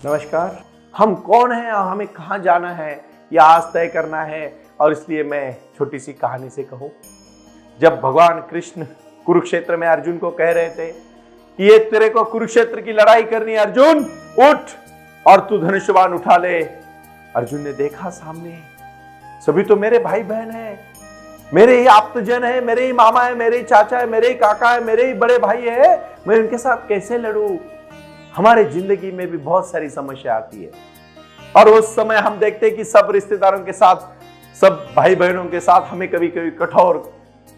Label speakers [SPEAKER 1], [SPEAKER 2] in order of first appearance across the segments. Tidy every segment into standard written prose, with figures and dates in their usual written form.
[SPEAKER 1] नमस्कार। हम कौन हैं और हमें कहाँ जाना है ये आज तय करना है। और इसलिए मैं छोटी सी कहानी से कहूं, जब भगवान कृष्ण कुरुक्षेत्र में अर्जुन को कह रहे थे कि ये तेरे को कुरुक्षेत्र की लड़ाई करनी, अर्जुन उठ और तू धनुष बाण उठा ले। अर्जुन ने देखा सामने सभी तो मेरे भाई बहन हैं, मेरे ही आप्तजन है, मेरे ही मामा है, मेरे ही चाचा है, मेरे ही काका है, मेरे ही बड़े भाई है, मैं उनके साथ कैसे लड़ूं। हमारे जिंदगी में भी बहुत सारी समस्या आती है और उस समय हम देखते हैं कि सब रिश्तेदारों के साथ, सब भाई बहनों के साथ हमें कभी कभी कठोर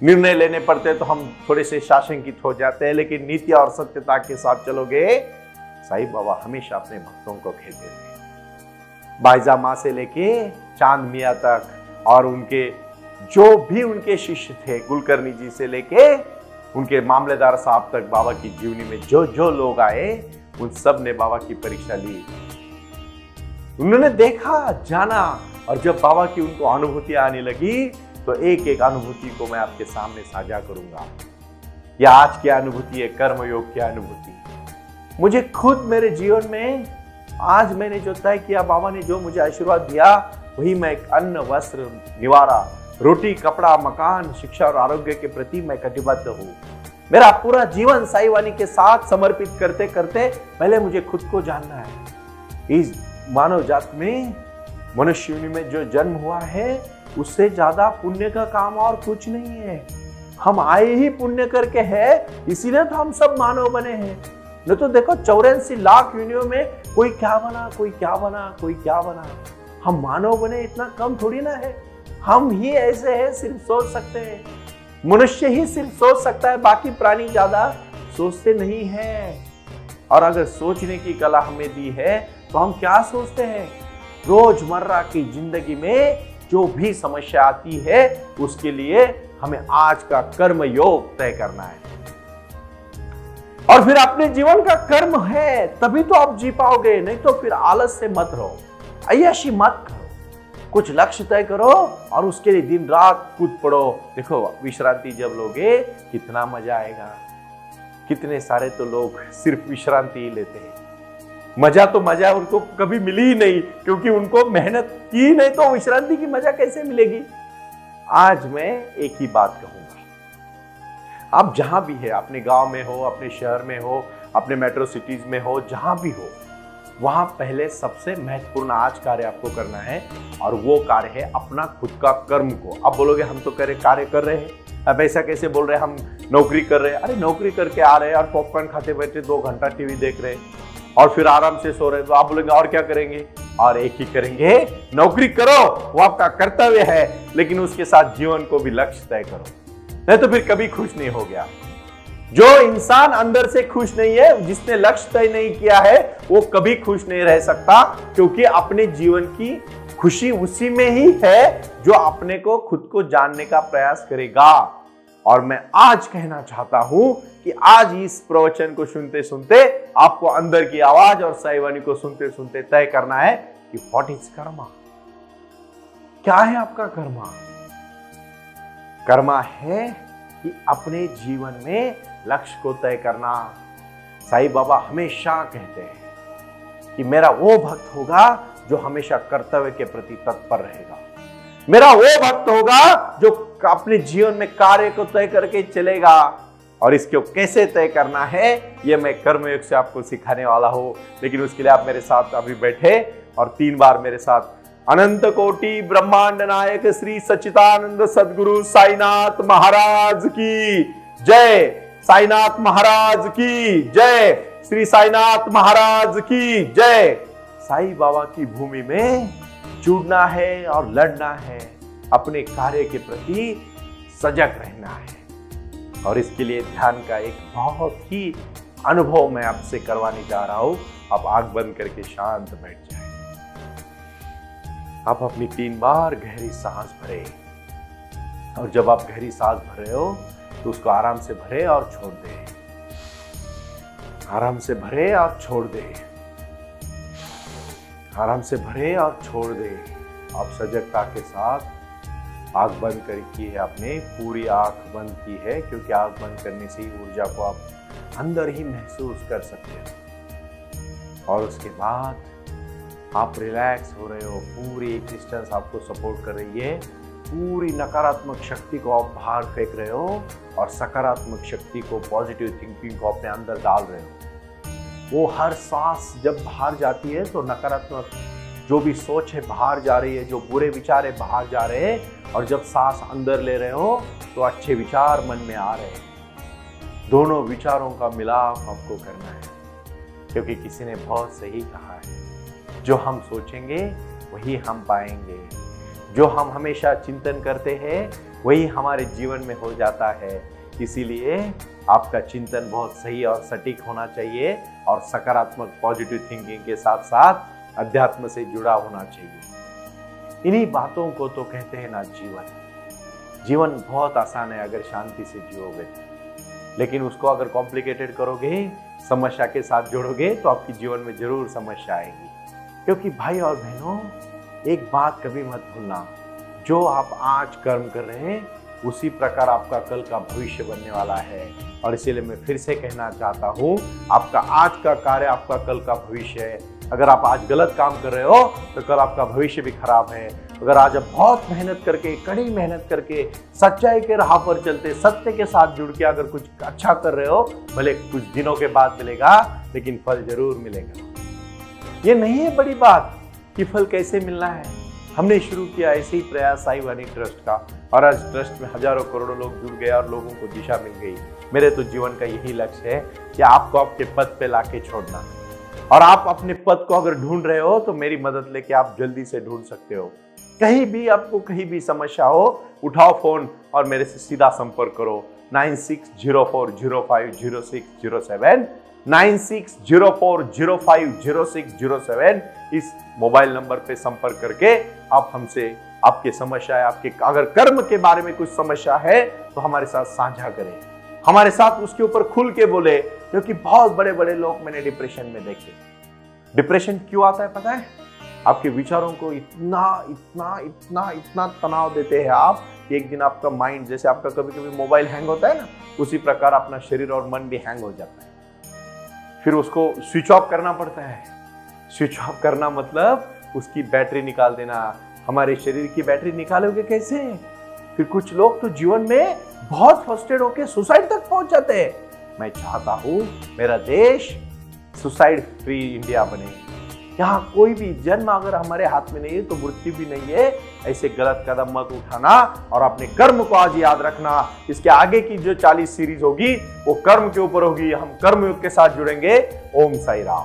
[SPEAKER 1] निर्णय लेने पड़ते हैं तो हम थोड़े से शासंकित हो जाते हैं। लेकिन नीति और सत्यता के साथ चलोगे, साईं बाबा हमेशा अपने भक्तों को घेरते थे। बाईजा माँ से लेके चांद मियाँ तक और उनके जो भी उनके शिष्य थे, कुलकर्णी जी से लेके उनके मामलेदार साहब तक, बाबा की जीवनी में जो जो लोग आए उन सब ने बाबा की परीक्षा ली। उन्होंने देखा, जाना, और जब बाबा की उनको अनुभूति आने लगी तो एक एक अनुभूति को मैं आपके सामने साझा करूंगा। यह आज की अनुभूति है, कर्मयोग की अनुभूति। मुझे खुद मेरे जीवन में आज मैंने जो तय किया, बाबा ने जो मुझे आशीर्वाद दिया, वही मैं एक अन्न, वस्त्र, निवारा, रोटी, कपड़ा, मकान, शिक्षा और आरोग्य के प्रति मैं कटिबद्ध हूं। मेरा पूरा जीवन साईं वाणी के साथ समर्पित करते करते पहले मुझे खुद को जानना है। इस मानव जात में, मनुष्य योनि में जो जन्म हुआ है, उससे ज्यादा पुण्य का काम और कुछ नहीं है। हम आए ही पुण्य करके है, इसीलिए तो हम सब मानव बने हैं। न तो देखो 84 लाख योनियों में कोई क्या बना, कोई क्या बना, कोई क्या बना। हम मानव बने इतना कम थोड़ी ना है। हम ही ऐसे हैं, सिर्फ सोच सकते हैं। मनुष्य ही सिर्फ सोच सकता है, बाकी प्राणी ज्यादा सोचते नहीं है। और अगर सोचने की कला हमें दी है तो हम क्या सोचते हैं। रोजमर्रा की जिंदगी में जो भी समस्या आती है उसके लिए हमें आज का कर्म योग तय करना है। और फिर अपने जीवन का कर्म है तभी तो आप जी पाओगे, नहीं तो फिर आलस से मत रहो, अय्याशी मत करो। कुछ लक्ष्य तय करो और उसके लिए दिन रात कूद पड़ो। देखो विश्रांति जब लोगे कितना मजा आएगा। कितने सारे तो लोग सिर्फ विश्रांति ही लेते हैं। मजा तो मजा उनको कभी मिली ही नहीं, क्योंकि उनको मेहनत की नहीं तो विश्रांति की मजा कैसे मिलेगी। आज मैं एक ही बात कहूंगा, आप जहां भी है, अपने गांव में हो, अपने शहर में हो, अपने मेट्रो सिटीज में हो, जहां भी हो, वहां पहले सबसे महत्वपूर्ण आज कार्य आपको करना है और वो कार्य है अपना खुद का कर्म को। अब बोलोगे हम तो कार्य कर रहे हैं, अब ऐसा कैसे बोल रहे हैं, हम नौकरी कर रहे हैं। अरे नौकरी करके आ रहे हैं और पॉपकॉर्न खाते बैठे 2 घंटा टीवी देख रहे हैं और फिर आराम से सो रहे हैं, तो आप बोलेंगे और क्या करेंगे। और एक ही करेंगे, नौकरी करो, वो आपका कर्तव्य है, लेकिन उसके साथ जीवन को भी लक्ष्य तय करो, नहीं तो फिर कभी खुश नहीं हो गया। जो इंसान अंदर से खुश नहीं है, जिसने लक्ष्य तय नहीं किया है, वो कभी खुश नहीं रह सकता, क्योंकि अपने जीवन की खुशी उसी में ही है जो अपने को खुद को जानने का प्रयास करेगा। और मैं आज कहना चाहता हूं कि आज इस प्रवचन को सुनते सुनते आपको अंदर की आवाज और साईं वाणी को सुनते सुनते तय करना है कि व्हाट इज कर्मा। क्या है आपका कर्मा। कर्मा है कि अपने जीवन में लक्ष्य को तय करना। साईं बाबा हमेशा कहते हैं कि मेरा वो भक्त होगा जो हमेशा कर्तव्य के प्रति तत्पर रहेगा। मेरा वो भक्त होगा जो अपने जीवन में कार्य को तय करके चलेगा। और इसको कैसे तय करना है ये मैं कर्मयोग से आपको सिखाने वाला हूं। लेकिन उसके लिए आप मेरे साथ अभी बैठे और 3 बार मेरे साथ अनंत कोटि ब्रह्मांड नायक श्री सच्चिदानंद सद्गुरु साईनाथ महाराज की जय, साईनाथ महाराज की जय, श्री साईनाथ महाराज की जय। साईं बाबा की भूमि में जुड़ना है और लड़ना है, अपने कार्य के प्रति सजग रहना है। और इसके लिए ध्यान का एक बहुत ही अनुभव मैं आपसे करवाने जा रहा हूं। आप आंख बंद करके शांत बैठ जाएं। आप अपनी 3 बार गहरी सांस भरे और जब आप गहरी सांस भर रहे हो तो उसको आराम से भरे और छोड़ दे, आराम से भरे और छोड़ दे, आराम से भरे और छोड़ दे। आप सजगता के साथ आंख बंद करके है, आपने पूरी आंख बंद की है, क्योंकि आंख बंद करने से ही ऊर्जा को आप अंदर ही महसूस कर सकते हो। और उसके बाद आप रिलैक्स हो रहे हो, पूरी एक्जिस्टेंस आपको सपोर्ट कर रही है, पूरी नकारात्मक शक्ति को आप बाहर फेंक रहे हो और सकारात्मक शक्ति को, पॉजिटिव थिंकिंग को अपने अंदर डाल रहे हो। वो हर सांस जब बाहर जाती है तो नकारात्मक जो भी सोच है बाहर जा रही है, जो बुरे विचार है बाहर जा रहे हैं, और जब सांस अंदर ले रहे हो तो अच्छे विचार मन में आ रहे हैं। दोनों विचारों का मिलाप आपको करना है, क्योंकि किसी ने बहुत सही कहा है, जो हम सोचेंगे वही हम पाएंगे। जो हम हमेशा चिंतन करते हैं वही हमारे जीवन में हो जाता है। इसीलिए आपका चिंतन बहुत सही और सटीक होना चाहिए और सकारात्मक पॉजिटिव थिंकिंग के साथ साथ अध्यात्म से जुड़ा होना चाहिए। इन्हीं बातों को तो कहते हैं ना जीवन। जीवन बहुत आसान है अगर शांति से जियोगे, लेकिन उसको अगर कॉम्प्लिकेटेड करोगे, समस्या के साथ जोड़ोगे तो आपके जीवन में जरूर समस्या आएगी। क्योंकि भाई और बहनों, एक बात कभी मत भूलना, जो आप आज कर्म कर रहे हैं उसी प्रकार आपका कल का भविष्य बनने वाला है। और इसीलिए मैं फिर से कहना चाहता हूँ, आपका आज का कार्य आपका कल का भविष्य है। अगर आप आज गलत काम कर रहे हो तो कल आपका भविष्य भी खराब है। अगर आज आप बहुत मेहनत करके, कड़ी मेहनत करके, सच्चाई के राह पर चलते, सत्य के साथ जुड़ के अगर कुछ अच्छा कर रहे हो, भले कुछ दिनों के बाद मिलेगा, लेकिन फल जरूर मिलेगा। ये नहीं है बड़ी बात कि फल कैसे मिलना है। हमने शुरू किया ऐसे ही प्रयास साई वाणी ट्रस्ट का, और आज ट्रस्ट में हजारों करोड़ों लोग जुड़ गए और लोगों को दिशा मिल गई। मेरे तो जीवन का यही लक्ष्य है कि आपको आपके पद पे लाके छोड़ना, और आप अपने पद को अगर ढूंढ रहे हो तो मेरी मदद लेके आप जल्दी से ढूंढ सकते हो। कहीं भी आपको कहीं भी समस्या हो, उठाओ फोन और मेरे से सीधा संपर्क करो। 9604050607 9604050607 इस मोबाइल नंबर पे संपर्क करके आप हमसे आपकी समस्या है, आपके अगर कर्म के बारे में कुछ समस्या है तो हमारे साथ साझा करें, हमारे साथ उसके ऊपर खुल के बोले। क्योंकि बहुत बड़े बड़े लोग मैंने डिप्रेशन में देखे। डिप्रेशन क्यों आता है पता है? आपके विचारों को इतना तनाव देते हैं आप कि एक दिन आपका माइंड, जैसे आपका कभी कभी मोबाइल हैंग होता है ना, उसी प्रकार अपना शरीर और मन भी हैंग हो जाता है। फिर उसको स्विच ऑफ करना पड़ता है। स्विच ऑफ करना मतलब उसकी बैटरी निकाल देना। हमारे शरीर की बैटरी निकालोगे कैसे? फिर कुछ लोग तो जीवन में बहुत फ्रस्ट्रेट होकर सुसाइड तक पहुंच जाते हैं। मैं चाहता हूं मेरा देश सुसाइड फ्री इंडिया बने। यहाँ कोई भी जन्म अगर हमारे हाथ में नहीं है तो मृत्यु भी नहीं है। ऐसे गलत कदम मत उठाना और अपने कर्म को आज याद रखना। इसके आगे की जो 40 सीरीज होगी वो कर्म के ऊपर होगी। हम कर्म योग के साथ जुड़ेंगे। ओम साई राम।